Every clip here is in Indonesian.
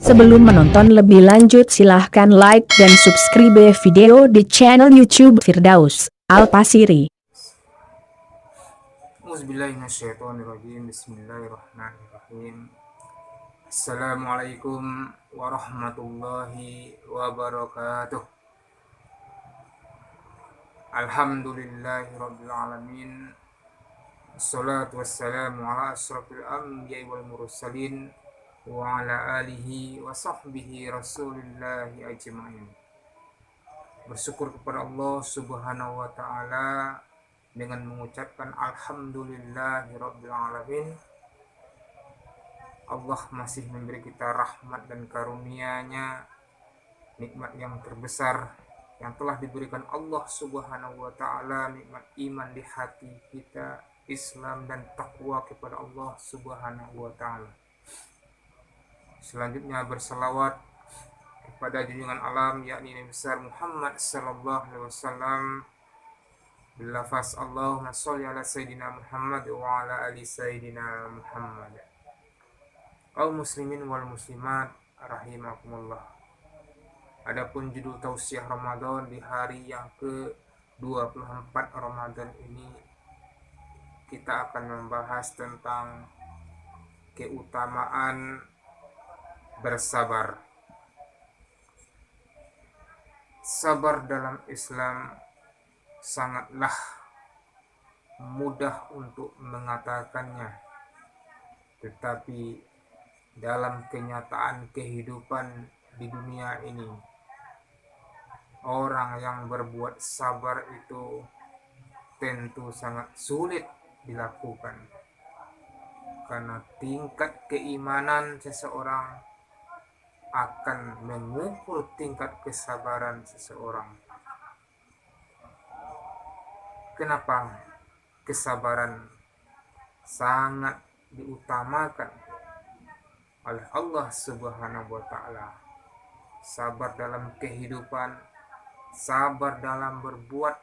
Sebelum menonton lebih lanjut silahkan like dan subscribe video di channel YouTube Firdaus Al-Pasiri. Auzubillahiminasyaitonirrajim. Bismillahirrahmanirrahim. Assalamualaikum warahmatullahi wabarakatuh. Alhamdulillahirabbil alamin. Wassalatu wassalamu ala asyrafil anbiya'i wal mursalin wa ala alihi wa sahbihi rasulillahi ajma'in. Bersyukur kepada Allah Subhanahu wa taala dengan mengucapkan alhamdulillahirabbil alamin. Allah masih memberi kita rahmat dan karunia-Nya, nikmat yang terbesar yang telah diberikan Allah Subhanahu wa taala, nikmat iman di hati kita, Islam dan takwa kepada Allah Subhanahu wa taala. Selanjutnya berselawat kepada junjungan alam yakni Nabi besar Muhammad sallallahu alaihi wasallam bilafaz Allahumma sholli ala sayyidina Muhammad wa ala ali sayyidina Muhammad. Kaum muslimin wal muslimat rahimakumullah. Adapun judul tausiah Ramadan di hari yang ke-24 Ramadan ini, kita akan membahas tentang keutamaan bersabar. Sabar dalam Islam sangatlah mudah untuk mengatakannya, tetapi dalam kenyataan kehidupan di dunia ini, orang yang berbuat sabar itu tentu sangat sulit dilakukan, karena tingkat keimanan seseorang akan mengukur tingkat kesabaran seseorang. Kenapa kesabaran sangat diutamakan oleh Allah Subhanahu wa taala? Sabar dalam kehidupan, sabar dalam berbuat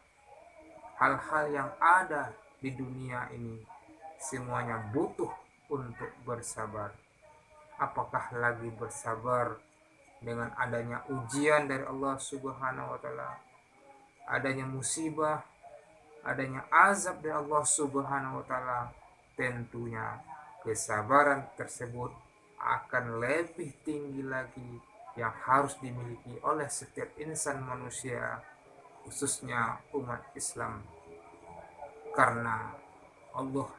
hal-hal yang ada di dunia ini, semuanya butuh untuk bersabar. Apakah lagi bersabar dengan adanya ujian dari Allah Subhanahu wa taala, adanya musibah, adanya azab dari Allah Subhanahu wa taala? Tentunya kesabaran tersebut akan lebih tinggi lagi yang harus dimiliki oleh setiap insan manusia, khususnya umat Islam. Karena Allah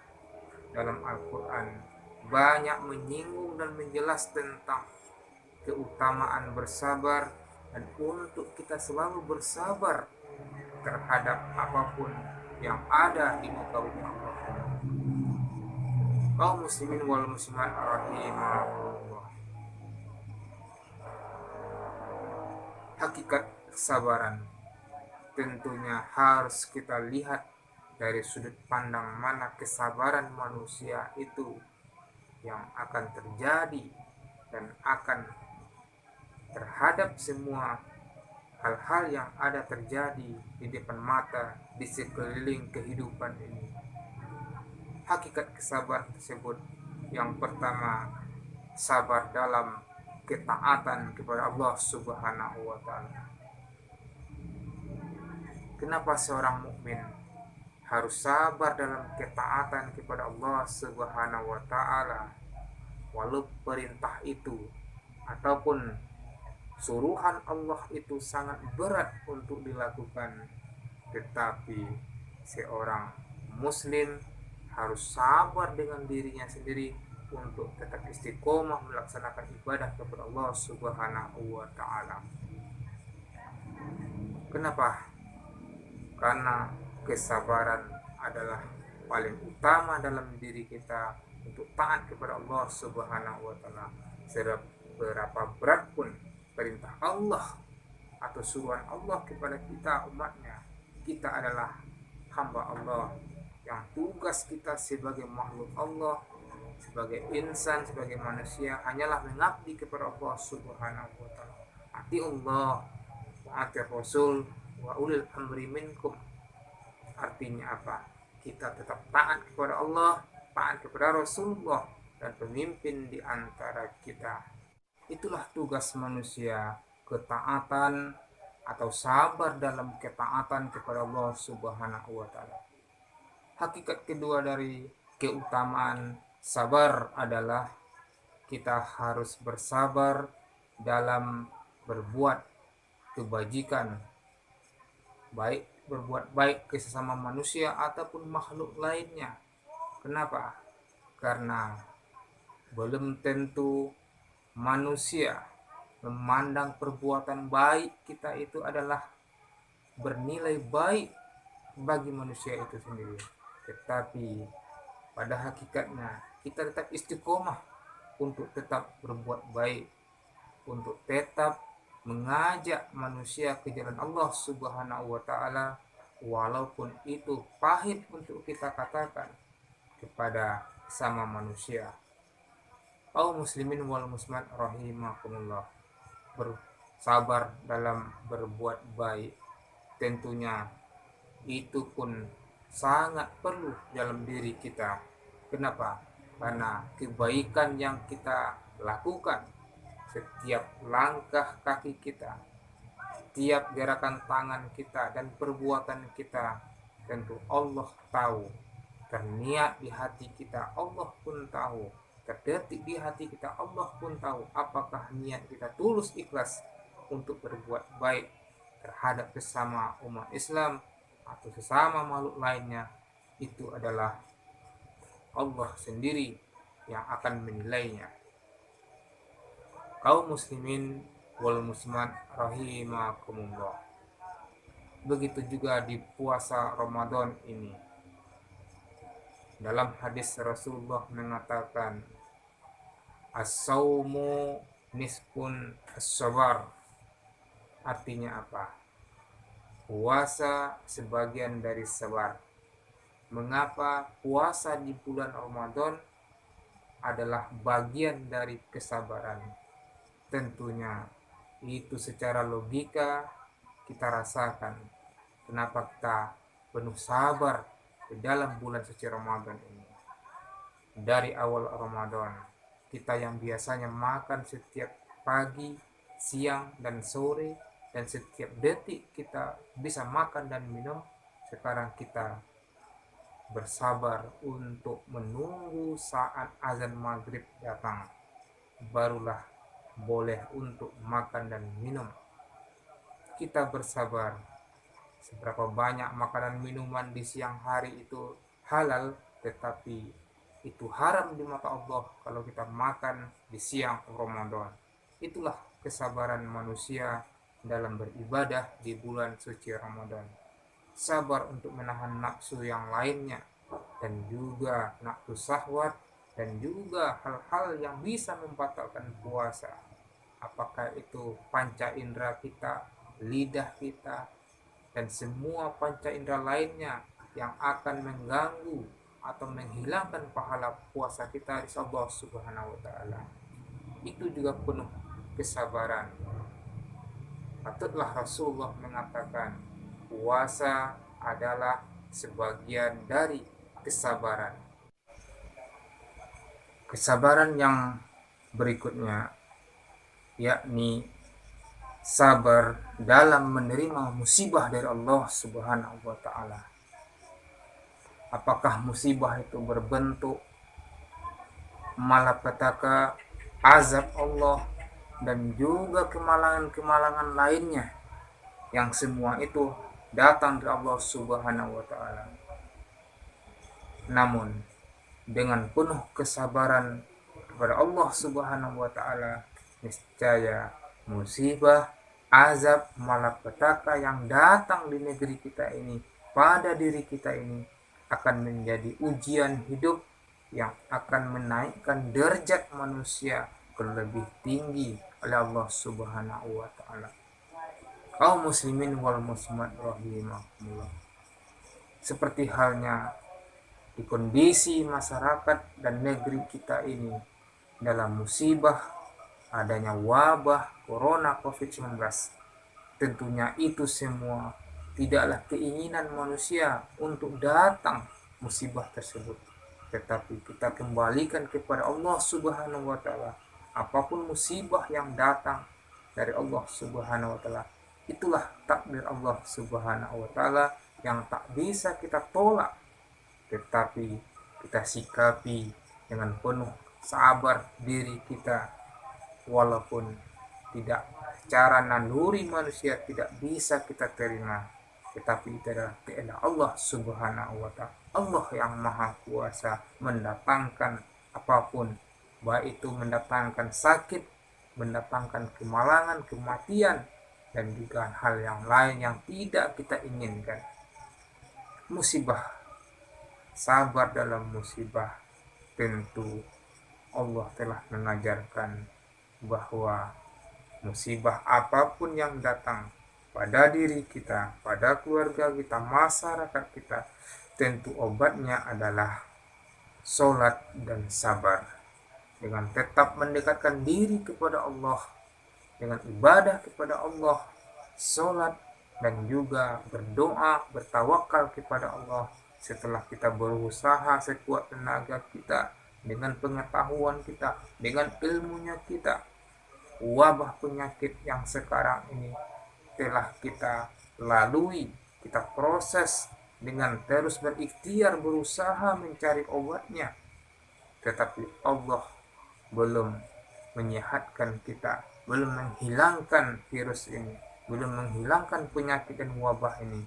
dalam Al-Quran banyak menyinggung dan menjelas tentang keutamaan bersabar, dan untuk kita selalu bersabar terhadap apapun yang ada di muka bumi Allah. Kaum muslimin wal muslimat rahimahullah. Hakikat kesabaran tentunya harus kita lihat dari sudut pandang mana kesabaran manusia itu yang akan terjadi dan akan terhadap semua hal-hal yang ada terjadi di depan mata, di sekeliling kehidupan ini. Hakikat kesabaran tersebut, yang pertama, sabar dalam ketaatan kepada Allah Subhanahu wa taala. Kenapa seorang mukmin harus sabar dalam ketaatan kepada Allah Subhanahu wa taala? Walau perintah itu ataupun suruhan Allah itu sangat berat untuk dilakukan, tetapi seorang muslim harus sabar dengan dirinya sendiri untuk tetap istiqomah melaksanakan ibadah kepada Allah Subhanahu wa taala. Kenapa? Karena kesabaran adalah paling utama dalam diri kita untuk taat kepada Allah Subhanahu wa taala. Seberapa berat pun perintah Allah atau suruhan Allah kepada kita umatnya, kita adalah hamba Allah yang tugas kita sebagai makhluk Allah, sebagai insan, sebagai manusia hanyalah mengabdi kepada Allah Subhanahu wa taala. Ati Allah wa ati Rasul wa ulil amri minkum. Artinya apa? Kita tetap taat kepada Allah, taat kepada Rasulullah dan pemimpin di antara kita. Itulah tugas manusia, ketaatan atau sabar dalam ketaatan kepada Allah Subhanahu wa taala. Hakikat kedua dari keutamaan sabar adalah kita harus bersabar dalam berbuat kebajikan, baik berbuat baik ke sesama manusia ataupun makhluk lainnya. Kenapa? Karena belum tentu manusia memandang perbuatan baik kita itu adalah bernilai baik bagi manusia itu sendiri. Tetapi pada hakikatnya kita tetap istiqomah untuk tetap berbuat baik, untuk tetap mengajak manusia ke jalan Allah Subhanahu wa taala, walaupun itu pahit untuk kita katakan kepada sama manusia. Kaum muslimin wal muslimat rahimakumullah, bersabar dalam berbuat baik tentunya itu pun sangat perlu dalam diri kita. Kenapa? Karena kebaikan yang kita lakukan, setiap langkah kaki kita, tiap gerakan tangan kita dan perbuatan kita, tentu Allah tahu. Terniat di hati kita, Allah pun tahu. Terdetik di hati kita, Allah pun tahu apakah niat kita tulus ikhlas untuk berbuat baik terhadap sesama umat Islam atau sesama makhluk lainnya. Itu adalah Allah sendiri yang akan menilainya. Kaum muslimin wal muslimat rahimakumullah, begitu juga di puasa Ramadan ini. Dalam hadis Rasulullah mengatakan, as-saumu nisfun as-sabar. Artinya apa? Puasa sebagian dari sabar. Mengapa puasa di bulan Ramadan adalah bagian dari kesabaran? Tentunya itu secara logika kita rasakan kenapa kita penuh sabar di dalam bulan suci Ramadan ini. Dari awal Ramadan, kita yang biasanya makan setiap pagi, siang, dan sore, dan setiap detik kita bisa makan dan minum, sekarang kita bersabar untuk menunggu saat azan maghrib datang, barulah boleh untuk makan dan minum. Kita bersabar. Seberapa banyak makanan minuman di siang hari itu halal, tetapi itu haram di mata Allah kalau kita makan di siang Ramadan. Itulah kesabaran manusia dalam beribadah di bulan suci Ramadan. Sabar untuk menahan nafsu yang lainnya, dan juga nafsu syahwat, dan juga hal-hal yang bisa membatalkan puasa. Apakah itu panca indera kita, lidah kita, dan semua panca indera lainnya yang akan mengganggu atau menghilangkan pahala puasa kita di Allah Subhanahu wa taala. Itu juga penuh kesabaran. Patutlah Rasulullah mengatakan, puasa adalah sebagian dari kesabaran. Kesabaran yang berikutnya yakni sabar dalam menerima musibah dari Allah Subhanahu wa taala. Apakah musibah itu berbentuk malapetaka, azab Allah, dan juga kemalangan-kemalangan lainnya, yang semua itu datang dari Allah Subhanahu wa taala. Namun dengan penuh kesabaran kepada Allah Subhanahu wa taala, niscaya musibah, azab, malapetaka yang datang di negeri kita ini, pada diri kita ini, akan menjadi ujian hidup yang akan menaikkan derajat manusia ke lebih tinggi oleh Allah Subhanahu wa taala. Kaum muslimin wal muslimat rahimakumullah, seperti halnya di kondisi masyarakat dan negeri kita ini dalam musibah adanya wabah corona COVID-19, tentunya itu semua tidaklah keinginan manusia untuk datang musibah tersebut, tetapi kita kembalikan kepada Allah Subhanahu wa taala apapun musibah yang datang dari Allah Subhanahu wa taala, itulah takdir Allah Subhanahu wa taala yang tak bisa kita tolak, tetapi kita sikapi dengan penuh sabar diri kita, walaupun tidak secara naluri manusia tidak bisa kita terima, tetapi itu adalah kehendak Allah Subhanahu wa taala. Allah yang maha kuasa mendatangkan apapun, baik itu mendatangkan sakit, mendatangkan kemalangan, kematian, dan juga hal yang lain yang tidak kita inginkan. Musibah, sabar dalam musibah, tentu Allah telah mengajarkan bahwa musibah apapun yang datang pada diri kita, pada keluarga kita, masyarakat kita, tentu obatnya adalah sholat dan sabar. Dengan tetap mendekatkan diri kepada Allah, dengan ibadah kepada Allah, sholat, dan juga berdoa, bertawakal kepada Allah. Setelah kita berusaha sekuat tenaga kita, dengan pengetahuan kita, dengan ilmunya kita, wabah penyakit yang sekarang ini telah kita lalui, kita proses dengan terus berikhtiar berusaha mencari obatnya, tetapi Allah belum menyehatkan kita, belum menghilangkan virus ini, belum menghilangkan penyakit dan wabah ini.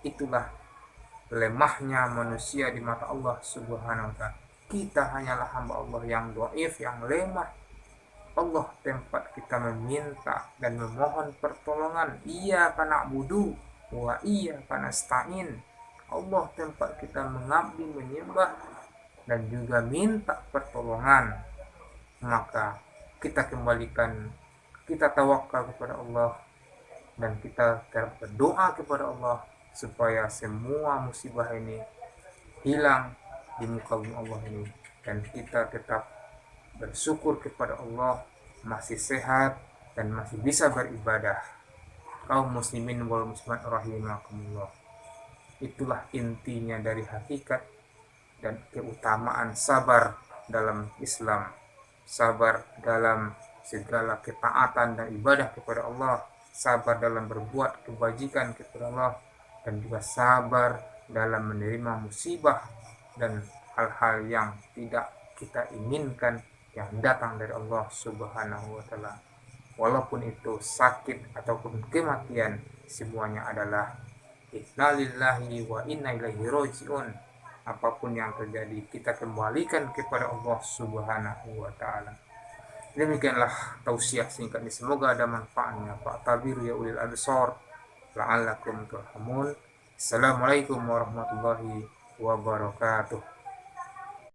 Itulah lemahnya manusia di mata Allah Subhanahu wa taala. Kita hanyalah hamba Allah yang dhaif, yang lemah. Allah tempat kita meminta dan memohon pertolongan. Iyyaka na'budu wa iyyaka nasta'in. Allah tempat kita mengabdi, menyembah, dan juga minta pertolongan. Maka kita kembalikan, kita tawakal kepada Allah, dan kita berdoa kepada Allah supaya semua musibah ini hilang di muka bumi Allah ini, dan kita tetap bersyukur kepada Allah masih sehat dan masih bisa beribadah. Kaum muslimin wal muslimat rahimakumullah, itulah intinya dari hakikat dan keutamaan sabar dalam Islam, sabar dalam segala ketaatan dan ibadah kepada Allah, sabar dalam berbuat kebajikan kepada Allah, dan juga sabar dalam menerima musibah dan hal-hal yang tidak kita inginkan yang datang dari Allah Subhanahu wa taala. Walaupun itu sakit ataupun kematian, semuanya adalah inna lillahi wa inna ilaihi rajiun. Apapun yang terjadi, kita kembalikan kepada Allah Subhanahu wa taala. Demikianlah tausiah singkat ini, semoga ada manfaatnya. Fa'tabiru ya ulil absar la'allakum turhamun. Assalamualaikum warahmatullahi wabarakatuh.